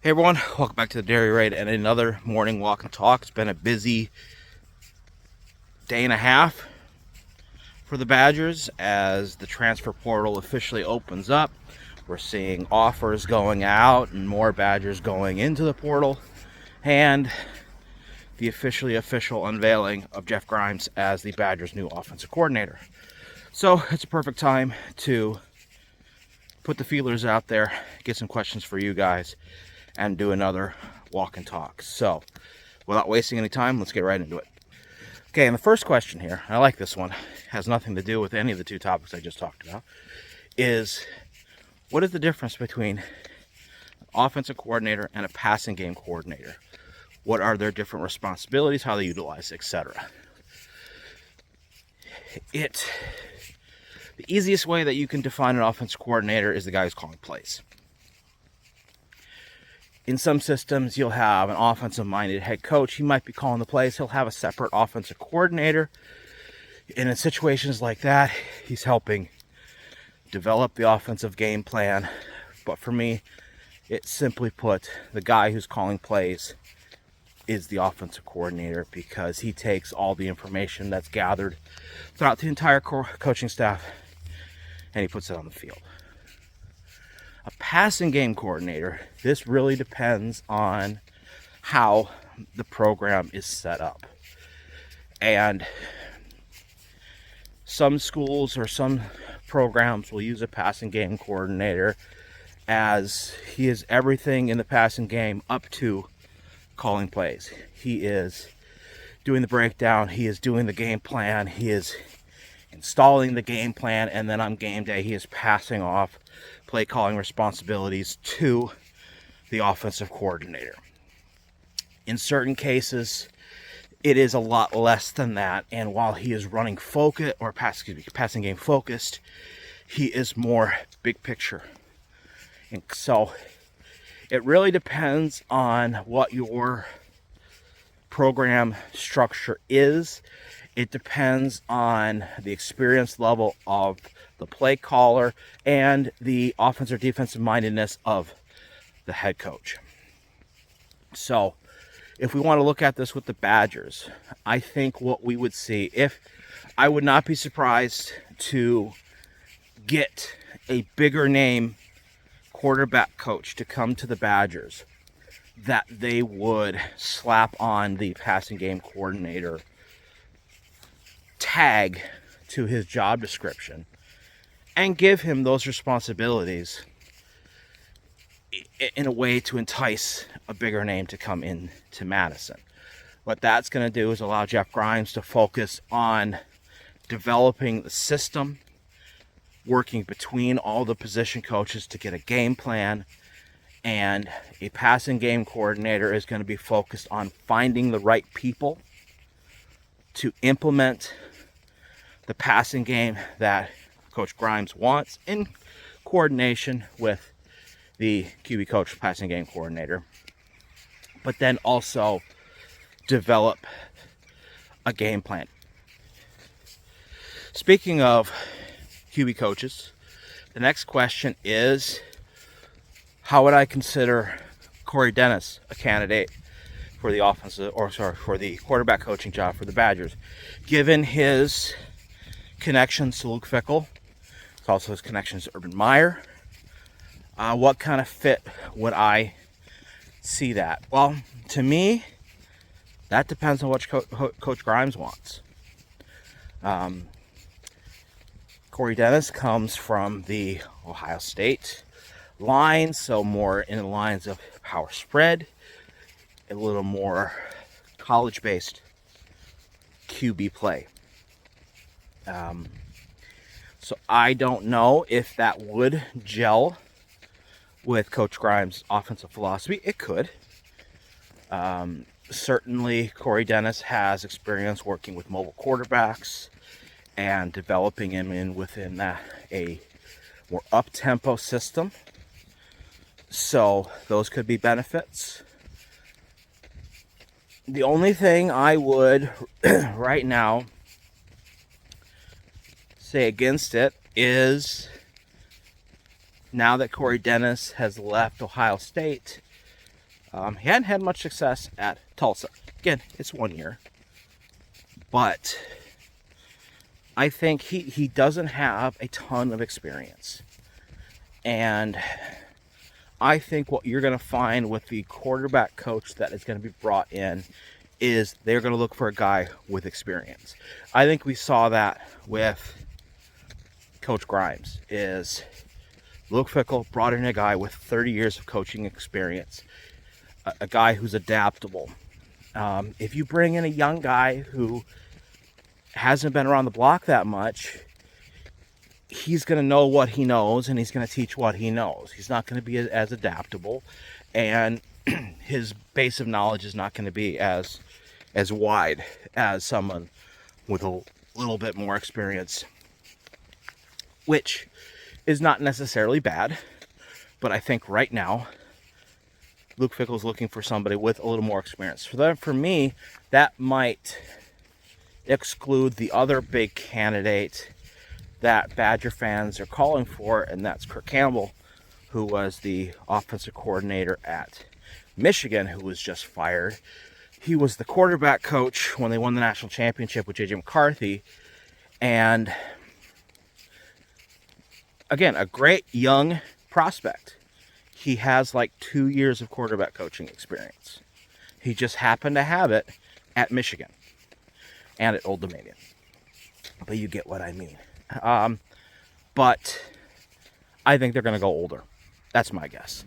Hey everyone, welcome back to the Dairy Raid and another morning walk and talk. It's been a busy day and a half for the Badgers as the transfer portal officially opens up. We're seeing offers going out and more Badgers going into the portal, and the official unveiling of Jeff Grimes as the Badgers' new offensive coordinator. So it's a perfect time to put the feelers out there, get some questions for you guys, and do another walk and talk. So without wasting any time, let's get right into it. Okay, and the first question here, I like this one, has nothing to do with any of the two topics I just talked about, is what is the difference between an offensive coordinator and a passing game coordinator? What are their different responsibilities, how they utilize, etc.? The easiest way that you can define an offensive coordinator is the guy who's calling plays. In some systems, you'll have an offensive-minded head coach. He might be calling the plays. He'll have a separate offensive coordinator. And in situations like that, he's helping develop the offensive game plan. But for me, it's simply put, the guy who's calling plays is the offensive coordinator because he takes all the information that's gathered throughout the entire coaching staff and he puts it on the field. A passing game coordinator, this really depends on how the program is set up. And some schools or some programs will use a passing game coordinator as he is everything in the passing game up to calling plays. He is doing the breakdown, he is doing the game plan, he is installing the game plan, and then on game day he is passing off play calling responsibilities to the offensive coordinator. In certain cases, it is a lot less than that, and while he is running passing game focused, he is more big picture. And so it really depends on what your program structure is. It depends on the experience level of the play caller and the offensive or defensive mindedness of the head coach. So if we want to look at this with the Badgers, I think what we would see, I would not be surprised to get a bigger name quarterback coach to come to the Badgers, that they would slap on the passing game coordinator tag to his job description and give him those responsibilities in a way to entice a bigger name to come in to Madison. What that's going to do is allow Jeff Grimes to focus on developing the system, working between all the position coaches to get a game plan, and a passing game coordinator is going to be focused on finding the right people to implement the passing game that Coach Grimes wants in coordination with the QB coach, passing game coordinator, but then also develop a game plan. Speaking of QB coaches, the next question is, how would I consider Corey Dennis a candidate for the for the quarterback coaching job for the Badgers, given his connections to Luke Fickell, also his connections to Urban Meyer? What kind of fit would I see that? Well, to me, that depends on what Coach Grimes wants. Corey Dennis comes from the Ohio State line, so more in the lines of power spread, a little more college-based QB play. So I don't know if that would gel with Coach Grimes' offensive philosophy. It could. Certainly, Corey Dennis has experience working with mobile quarterbacks and developing him within a more up-tempo system. So those could be benefits. The only thing I would right now say against it is, now that Corey Dennis has left Ohio State, He hadn't had much success at Tulsa. Again, it's 1 year. But I think he doesn't have a ton of experience. And I think what you're going to find with the quarterback coach that is going to be brought in is they're going to look for a guy with experience. I think we saw that with Coach Grimes. Is Luke Fickell brought in a guy with 30 years of coaching experience, a guy who's adaptable. If you bring in a young guy who hasn't been around the block that much, he's going to know what he knows, and he's going to teach what he knows. He's not going to be as adaptable, and his base of knowledge is not going to be as wide as someone with a little bit more experience, which is not necessarily bad. But I think right now Luke Fickell is looking for somebody with a little more experience. For me, that might exclude the other big candidate that Badger fans are calling for, and that's Kirk Campbell, who was the offensive coordinator at Michigan, who was just fired. He was the quarterback coach when they won the national championship with J.J. McCarthy, and again, a great young prospect. He has like 2 years of quarterback coaching experience. He just happened to have it at Michigan and at Old Dominion. But you get what I mean. But I think they're going to go older. That's my guess.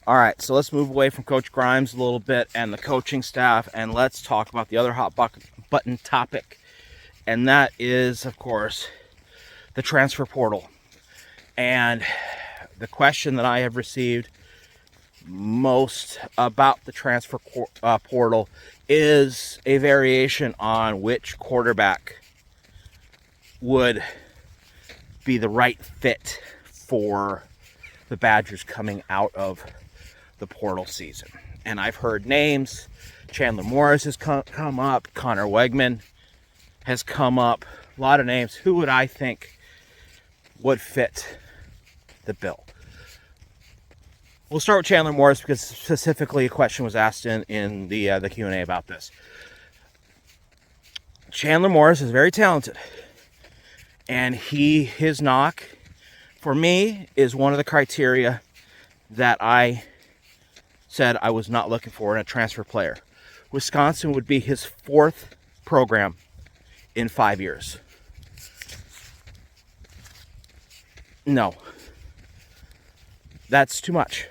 All right, so let's move away from Coach Grimes a little bit and the coaching staff, and let's talk about the other hot button topic. And that is, of course, the transfer portal. And the question that I have received most about the transfer portal is a variation on which quarterback would be the right fit for the Badgers coming out of the portal season. And I've heard names. Chandler Morris has come up. Connor Wegman has come up. A lot of names. Who would I think would fit the bill? We'll start with Chandler Morris because specifically a question was asked in the Q&A about this. Chandler Morris is very talented, and his knock for me is one of the criteria that I said I was not looking for in a transfer player. Wisconsin would be his 4th program in 5 years. No, that's too much,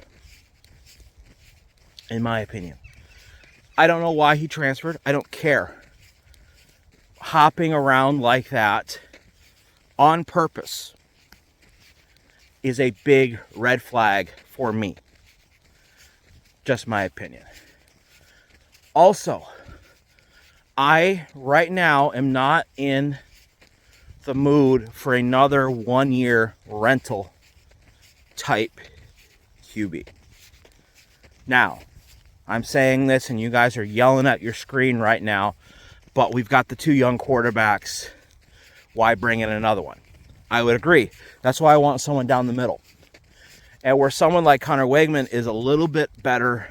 in my opinion. I don't know why he transferred. I don't care. Hopping around like that on purpose is a big red flag for me. Just my opinion. Also, I right now am not in the mood for another 1-year rental type QB. Now, I'm saying this and you guys are yelling at your screen right now, but we've got the 2 young quarterbacks. Why bring in another one? I would agree. That's why I want someone down the middle. And where someone like Connor Wegman is a little bit better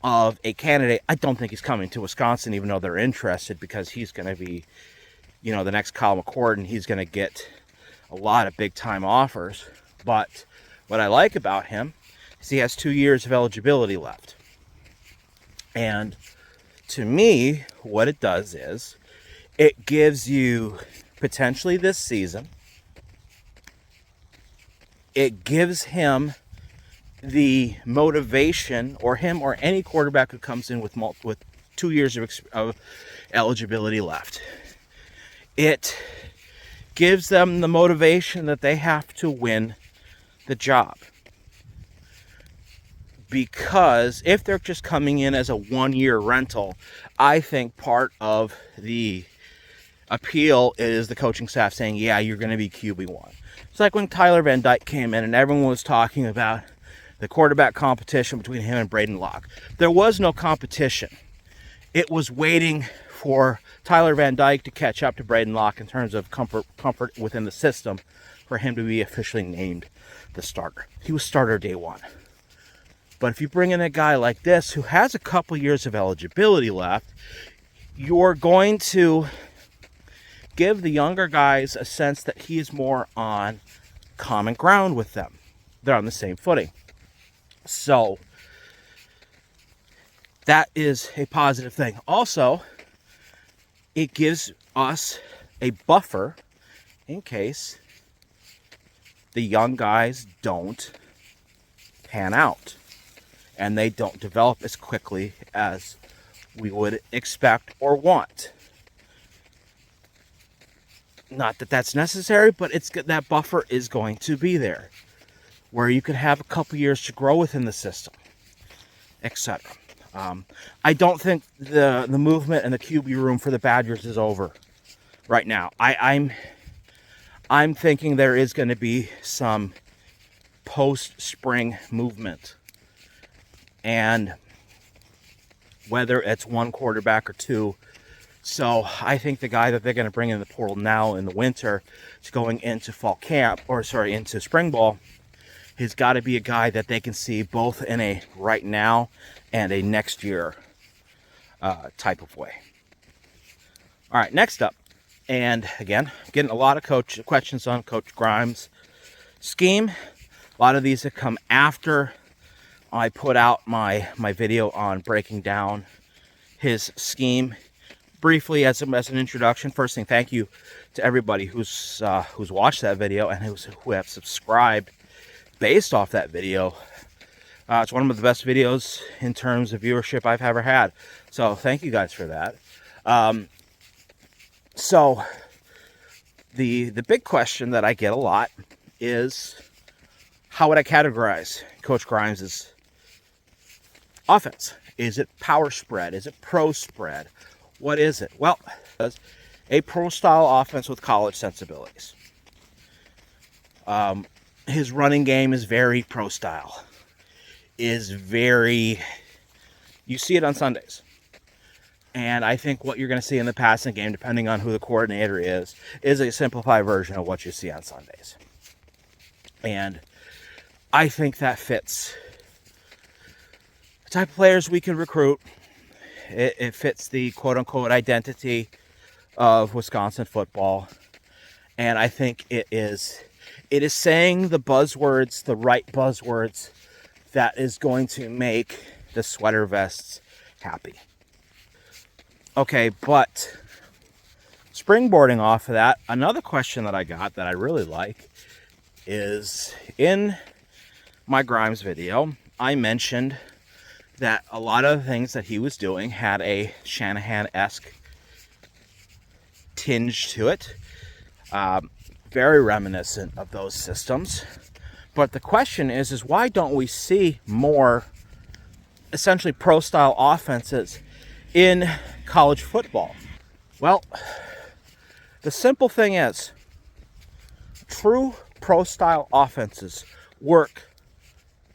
of a candidate, I don't think he's coming to Wisconsin, even though they're interested, because he's going to be, the next Kyle McCord, and he's going to get a lot of big-time offers. But what I like about him is he has 2 years of eligibility left. And to me, what it does is it gives you potentially this season. It gives him the motivation, or him or any quarterback who comes in with 2 years of eligibility left. It gives them the motivation that they have to win the job. Because if they're just coming in as a 1-year rental, I think part of the appeal is the coaching staff saying, yeah, you're going to be QB1. It's like when Tyler Van Dyke came in and everyone was talking about the quarterback competition between him and Braden Locke. There was no competition. It was waiting for Tyler Van Dyke to catch up to Braden Locke in terms of comfort within the system for him to be officially named the starter. He was starter day 1. But if you bring in a guy like this who has a couple years of eligibility left, you're going to give the younger guys a sense that he is more on common ground with them. They're on the same footing. So that is a positive thing. Also, it gives us a buffer in case the young guys don't pan out and they don't develop as quickly as we would expect or want. Not that that's necessary, but that buffer is going to be there, where you could have a couple years to grow within the system, etc. I don't think the movement and the QB room for the Badgers is over right now. I'm thinking there is going to be some post-spring movement, and whether it's one quarterback or two. So I think the guy that they're going to bring in the portal now in the winter to going into fall camp, into spring ball, has got to be a guy that they can see both in a right now and a next year type of way. All right, next up, and again, getting a lot of questions on Coach Grimes' scheme. A lot of these have come after I put out my video on breaking down his scheme. Briefly, as an introduction, first thing, thank you to everybody who's watched that video and who have subscribed based off that video. It's one of the best videos in terms of viewership I've ever had. So thank you guys for that. So the big question that I get a lot is, how would I categorize Coach Grimes' offense? Is it power spread? Is it pro spread? What is it? Well, it's a pro style offense with college sensibilities. His running game is very pro style. You see it on Sundays. And I think what you're going to see in the passing game, depending on who the coordinator is a simplified version of what you see on Sundays. And I think that fits the type of players we can recruit. It fits the quote-unquote identity of Wisconsin football. And I think it is saying the buzzwords, the right buzzwords, that is going to make the sweater vests happy. Okay, but springboarding off of that, another question that I got that I really like is, in my Grimes video, I mentioned that a lot of the things that he was doing had a Shanahan-esque tinge to it. Very reminiscent of those systems. But the question is why don't we see more essentially pro-style offenses in college football? Well, the simple thing is, true pro-style offenses work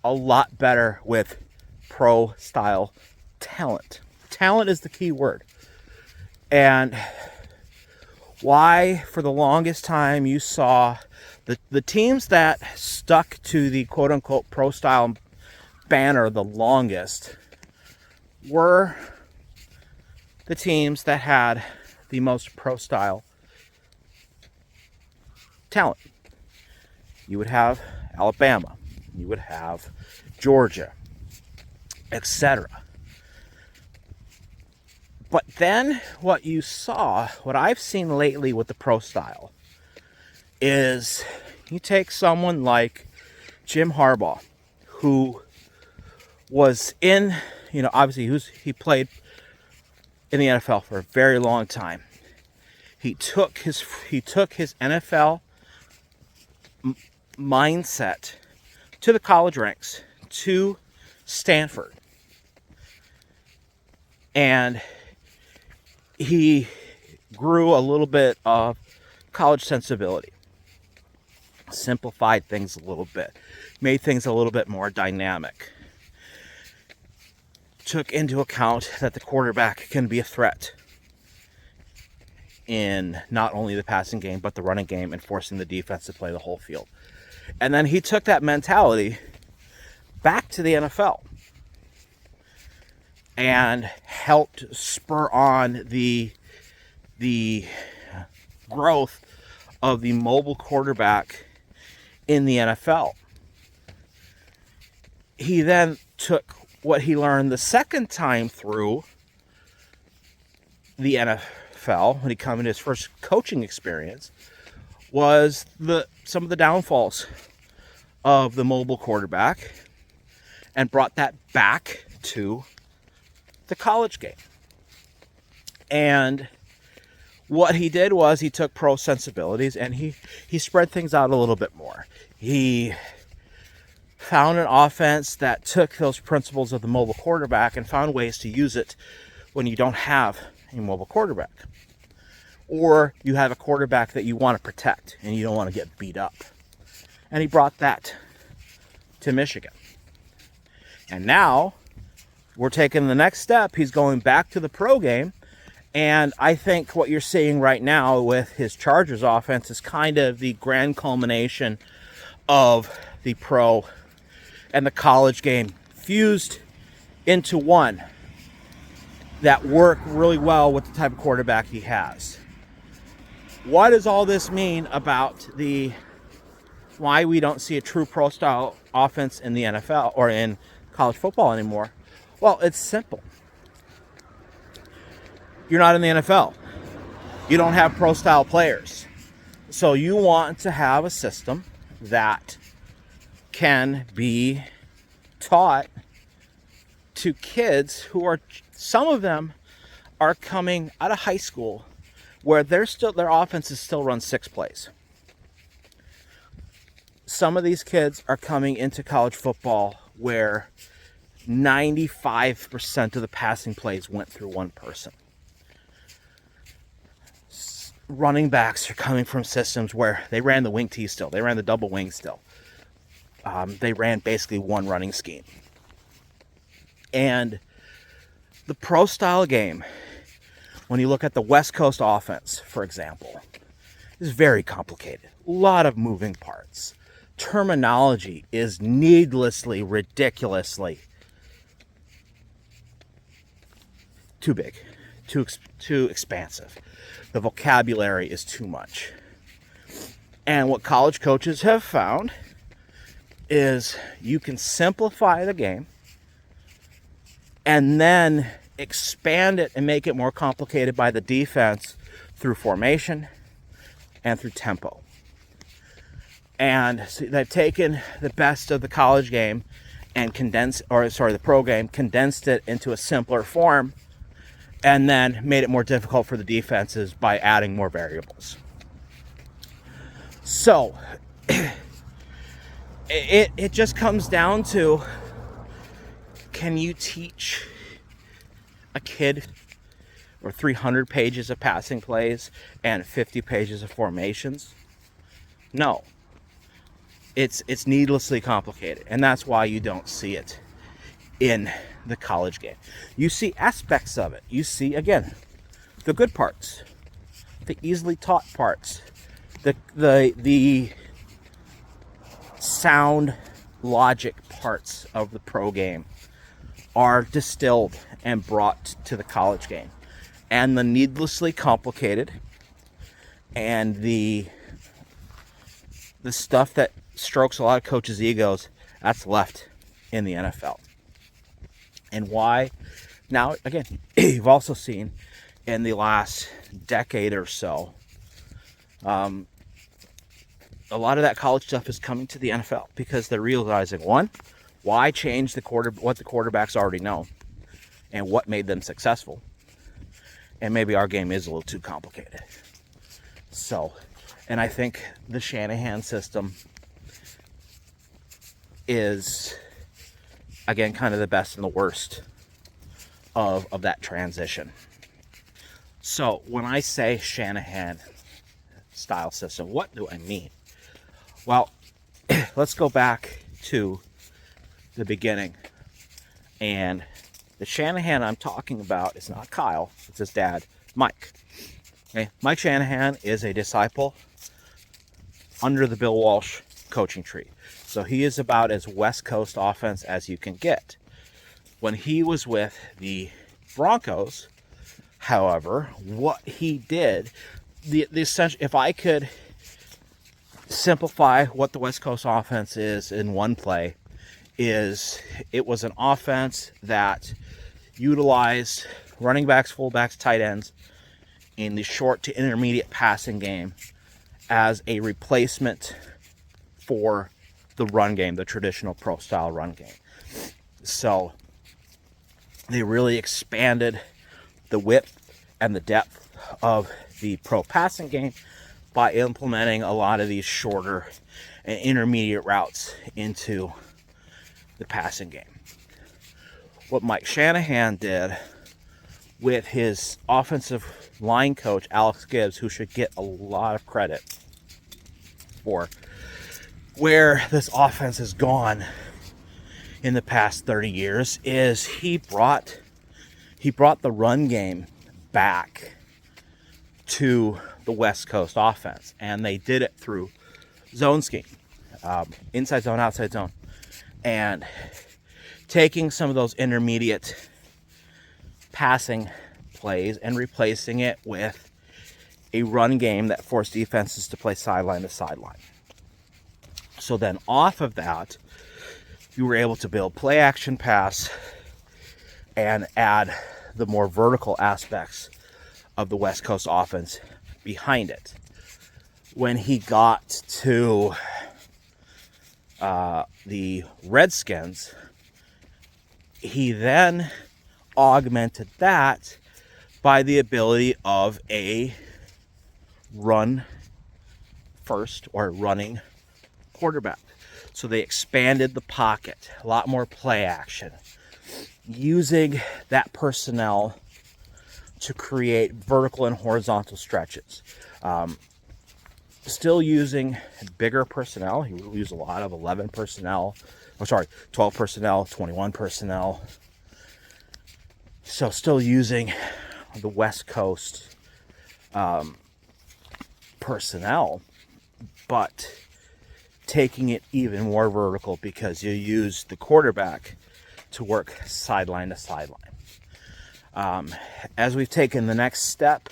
a lot better with pro-style talent. Talent is the key word. And why, for the longest time, you saw the teams that stuck to the quote-unquote pro-style banner the longest were the teams that had the most pro-style talent. You would have Alabama, you would have Georgia, etc. But then what I've seen lately with the pro style, is you take someone like Jim Harbaugh, who was obviously he played in the NFL for a very long time. He took his NFL mindset to the college ranks, to Stanford. And he grew a little bit of college sensibility. Simplified things a little bit. Made things a little bit more dynamic. Took into account that the quarterback can be a threat in not only the passing game, but the running game, and forcing the defense to play the whole field. And then he took that mentality back to the NFL. and helped spur on the growth of the mobile quarterback in the NFL. He then took what he learned the second time through the NFL, when he came into his first coaching experience, was some of the downfalls of the mobile quarterback, and brought that back to the college game. And what he did was he took pro sensibilities and he spread things out a little bit more. He found an offense that took those principles of the mobile quarterback and found ways to use it when you don't have a mobile quarterback, or you have a quarterback that you want to protect and you don't want to get beat up. And he brought that to Michigan. And now we're taking the next step. He's going back to the pro game. And I think what you're seeing right now with his Chargers offense is kind of the grand culmination of the pro and the college game fused into one that work really well with the type of quarterback he has. What does all this mean about why we don't see a true pro style offense in the NFL or in college football anymore? Well, it's simple. You're not in the NFL. You don't have pro style players. So you want to have a system that can be taught to kids who are, some of them are coming out of high school where their offenses still run 6 plays. Some of these kids are coming into college football where 95% of the passing plays went through one person. Running backs are coming from systems where they ran the wing T still. They ran the double wing still. They ran basically one running scheme. And the pro style game, when you look at the West Coast offense, for example, is very complicated. A lot of moving parts. Terminology is needlessly, ridiculously too big, too expansive. The vocabulary is too much. And what college coaches have found is you can simplify the game and then expand it and make it more complicated by the defense through formation and through tempo. And so they've taken the best of the college game and the pro game, condensed it into a simpler form, and then made it more difficult for the defenses by adding more variables. So it just comes down to, can you teach a kid or 300 pages of passing plays and 50 pages of formations? No. It's needlessly complicated, and that's why you don't see it in the college game. You see aspects of it. You see, again, the good parts, the easily taught parts, the sound logic parts of the pro game are distilled and brought to the college game. And the needlessly complicated and the stuff that strokes a lot of coaches' egos, that's left in the NFL. And why? Now, again, you've also seen in the last decade or so, a lot of that college stuff is coming to the NFL because they're realizing, one, why change what the quarterbacks already know and what made them successful? And maybe our game is a little too complicated. So, and I think the Shanahan system is, again, kind of the best and the worst of that transition. So when I say Shanahan style system, what do I mean? Well, let's go back to the beginning. And the Shanahan I'm talking about is not Kyle, it's his dad, Mike. Okay? Mike Shanahan is a disciple under the Bill Walsh coaching tree. So he is about as West Coast offense as you can get. When he was with the Broncos, however, what he did, the essential, if I could simplify what the West Coast offense is in one play, is it was an offense that utilized running backs, fullbacks, tight ends in the short to intermediate passing game as a replacement for the run game, the traditional pro style run game. So they really expanded the width and the depth of the pro passing game by implementing a lot of these shorter and intermediate routes into the passing game. What Mike Shanahan did with his offensive line coach, Alex Gibbs, who should get a lot of credit for where this offense has gone in the past 30 years, is he brought the run game back to the West Coast offense, and they did it through zone scheme, inside zone, outside zone, and taking some of those intermediate passing plays and replacing it with a run game that forced defenses to play sideline to sideline. So then off of that, you were able to build play action pass and add the more vertical aspects of the West Coast offense behind it. When he got to the Redskins, he then augmented that by the ability of a run first or running quarterback. So they expanded the pocket, a lot more play action, using that personnel to create vertical and horizontal stretches. Still using bigger personnel. He will use a lot of 12 personnel, 21 personnel. So still using the West Coast personnel, but taking it even more vertical because you use the quarterback to work sideline to sideline. As we've taken the next step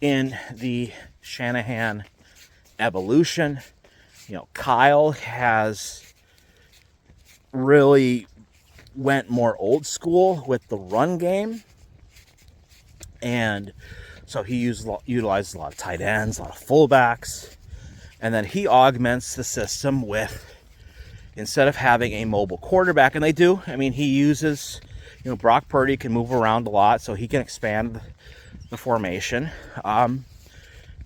in the Shanahan evolution, Kyle has really went more old school with the run game, and so he utilizes a lot of tight ends, a lot of fullbacks, and then he augments the system with, instead of having a mobile quarterback, and they do, he uses, Brock Purdy can move around a lot, so he can expand the formation.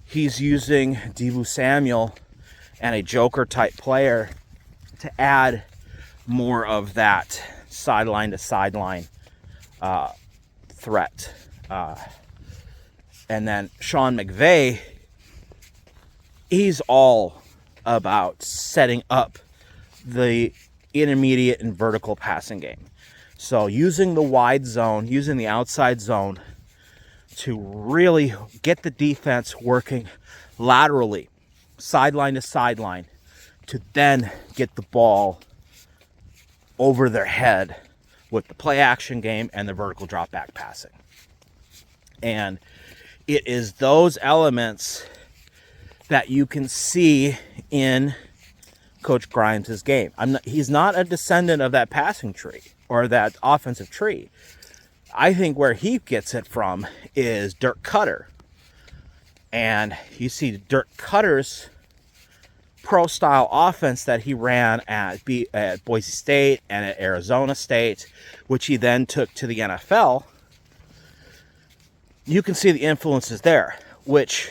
He's using Deebo Samuel and a joker type player to add more of that sideline to sideline threat. And then Sean McVay, he's all about setting up the intermediate and vertical passing game. So using the wide zone, using the outside zone to really get the defense working laterally, sideline to sideline, to then get the ball over their head with the play action game and the vertical drop back passing. And it is those elements that you can see in Coach Grimes' game. He's not a descendant of that passing tree or that offensive tree. I think where he gets it from is Dirk Cutter. And you see Dirk Cutter's pro-style offense that he ran at Boise State and at Arizona State, which he then took to the NFL. You can see the influences there, which,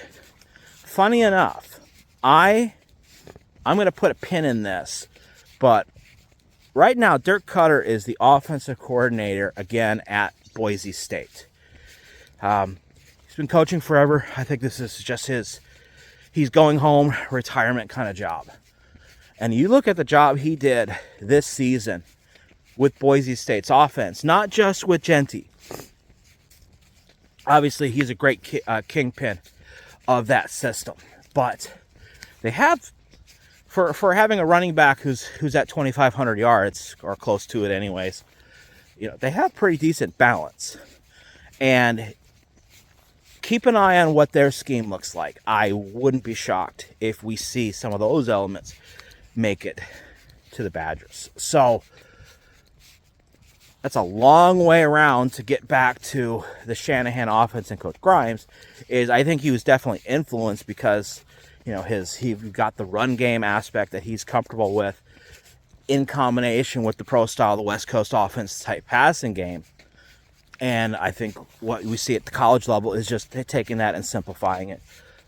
funny enough, I'm going to put a pin in this, but right now Dirk Cutter is the offensive coordinator again at Boise State. He's been coaching forever. I think this is just he's going home, retirement kind of job. And you look at the job he did this season with Boise State's offense, not just with Genty. Obviously, he's a great kingpin of that system. But they have, for having a running back who's at 2,500 yards, or close to it anyways, they have pretty decent balance. And keep an eye on what their scheme looks like. I wouldn't be shocked if we see some of those elements make it to the Badgers. So that's a long way around to get back to the Shanahan offense and Coach Grimes. I think he was definitely influenced because, he got the run game aspect that he's comfortable with in combination with the pro style, the West Coast offense type passing game. And I think what we see at the college level is just taking that and simplifying it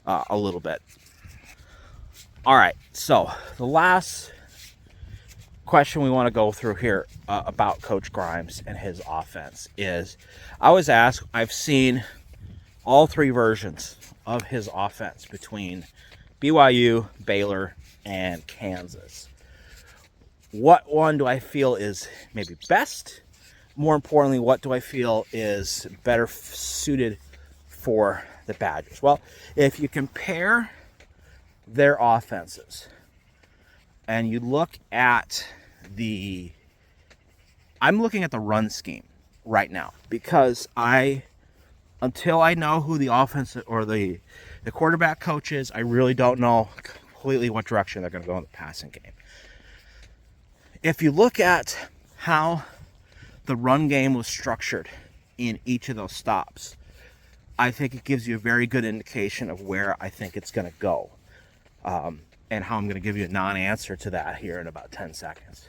a little bit. All right, so the last question we want to go through here about Coach Grimes and his offense is, I was asked, I've seen all three versions of his offense between BYU, Baylor, and Kansas. What one do I feel is maybe best? More importantly, what do I feel is better suited for the Badgers? Well, if you compare their offenses and you look at I'm looking at the run scheme right now, because until I know who the offense or the quarterback coach is, I really don't know completely what direction they're going to go in the passing game. If you look at how the run game was structured in each of those stops, I think it gives you a very good indication of where I think it's going to go, and how I'm going to give you a non-answer to that here in about 10 seconds.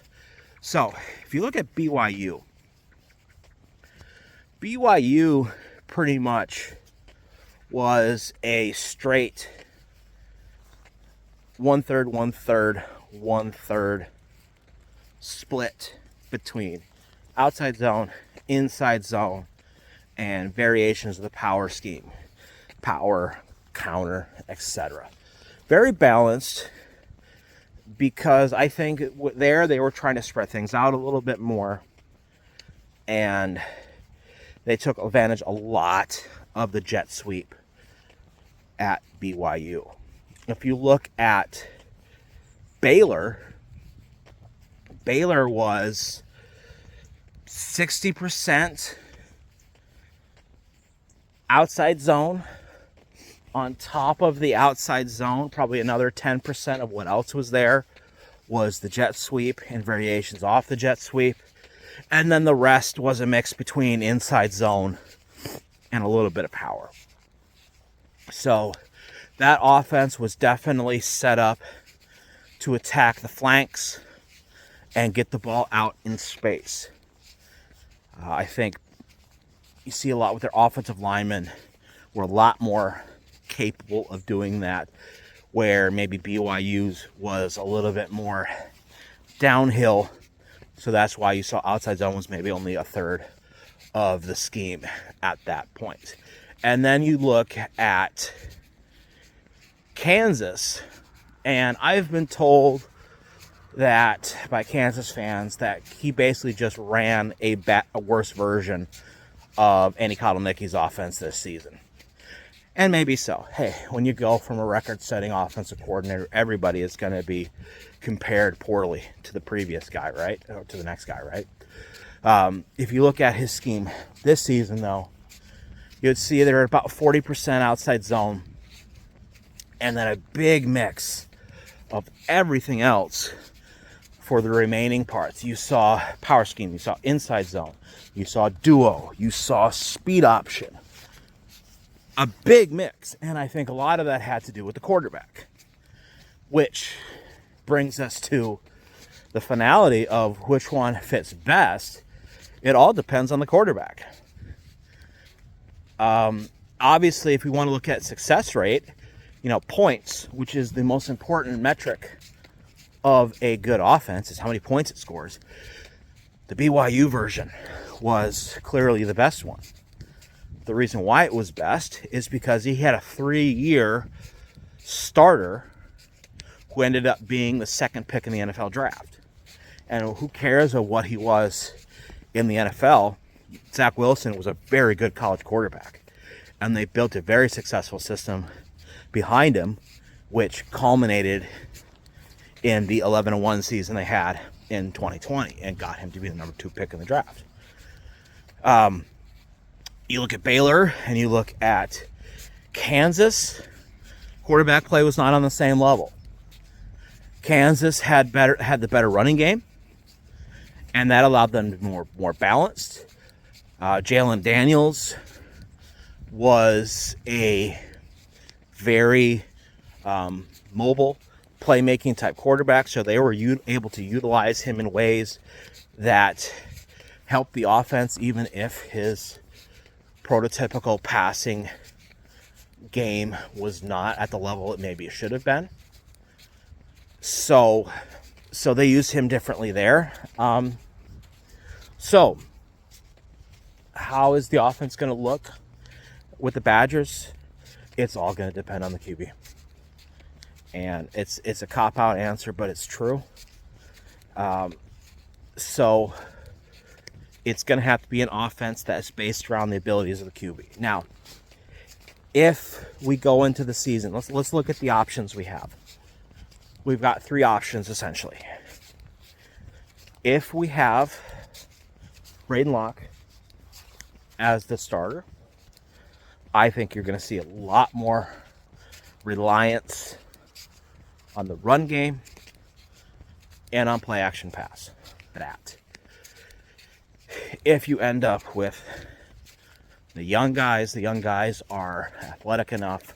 So if you look at BYU pretty much was a straight 1/3, 1/3 split between outside zone, inside zone, and variations of the power scheme, power, counter, etc. Very balanced, because I think they were trying to spread things out a little bit more, and they took advantage a lot of the jet sweep at BYU. If you look at Baylor was 60% outside zone. On top of the outside zone, probably another 10% of what else was there was the jet sweep and variations off the jet sweep. And then the rest was a mix between inside zone and a little bit of power. So that offense was definitely set up to attack the flanks and get the ball out in space. I think you see a lot with their offensive linemen were a lot more capable of doing that, where maybe BYU's was a little bit more downhill. So that's why you saw outside zone was maybe only a third of the scheme at that point. And then you look at Kansas, and I've been told that by Kansas fans that he basically just ran a worse version of Andy Kotelnicki's offense this season. And maybe so. Hey, when you go from a record-setting offensive coordinator, everybody is going to be compared poorly to the previous guy, right? Or to the next guy, right? If you look at his scheme this season, though, you'd see they're about 40% outside zone, and then a big mix of everything else for the remaining parts. You saw power scheme, you saw inside zone, you saw duo, you saw speed option. A big mix, and I think a lot of that had to do with the quarterback, which brings us to the finality of which one fits best. It all depends on the quarterback. Obviously, if we want to look at success rate, points, which is the most important metric of a good offense, is how many points it scores. The BYU version was clearly the best one. The reason why it was best is because he had a 3-year starter who ended up being the second pick in the NFL draft. And who cares of what he was in the NFL? Zach Wilson was a very good college quarterback. And they built a very successful system behind him, which culminated in the 11-1 season they had in 2020 and got him to be the number 2 pick in the draft. You look at Baylor and you look at Kansas, quarterback play was not on the same level. Kansas had the better running game, and that allowed them to be more balanced. Jalen Daniels was a very mobile playmaking type quarterback, so they were able to utilize him in ways that helped the offense, even if his prototypical passing game was not at the level it maybe should have been. So they used him differently there. So how is the offense going to look with the Badgers? It's all going to depend on the QB. And it's a cop-out answer, but it's true. So it's going to have to be an offense that's based around the abilities of the QB. Now, if we go into the season, let's look at the options we have. We've got 3 options, essentially. If we have Braden Locke as the starter, I think you're going to see a lot more reliance on the run game and on play action pass. That. If you end up with the young guys are athletic enough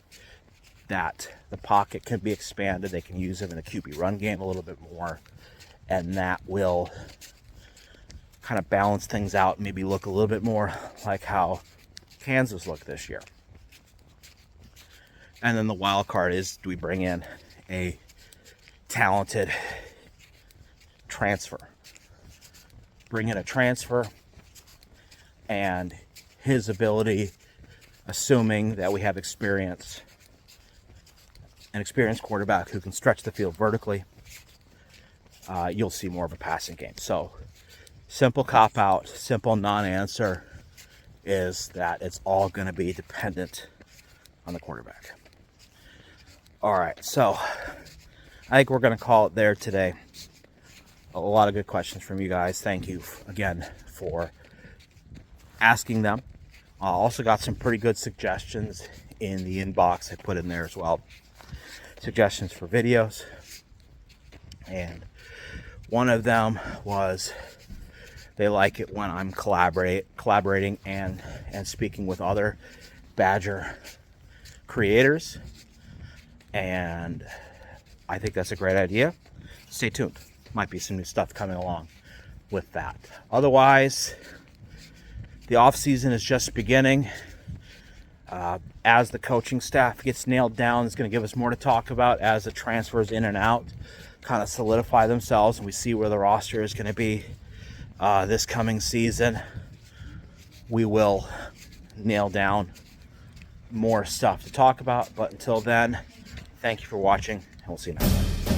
that the pocket can be expanded. They can use them in the QB run game a little bit more, and that will kind of balance things out, maybe look a little bit more like how Kansas looked this year. And then the wild card is, do we bring in a talented transfer? Bring in a transfer, and his ability, assuming that we have experience, an experienced quarterback who can stretch the field vertically, you'll see more of a passing game. So simple cop-out, simple non-answer is that it's all going to be dependent on the quarterback. All right, so I think we're going to call it there today. A lot of good questions from you guys. Thank you again for asking them. Also got some pretty good suggestions in the inbox I put in there as well. Suggestions for videos. And one of them was they like it when I'm collaborating and speaking with other Badger creators. And I think that's a great idea. Stay tuned. Might be some new stuff coming along with that. Otherwise, the off season is just beginning. As the coaching staff gets nailed down, it's going to give us more to talk about as the transfers in and out kind of solidify themselves, and we see where the roster is going to be this coming season. We will nail down more stuff to talk about. But until then, thank you for watching, and we'll see you next time.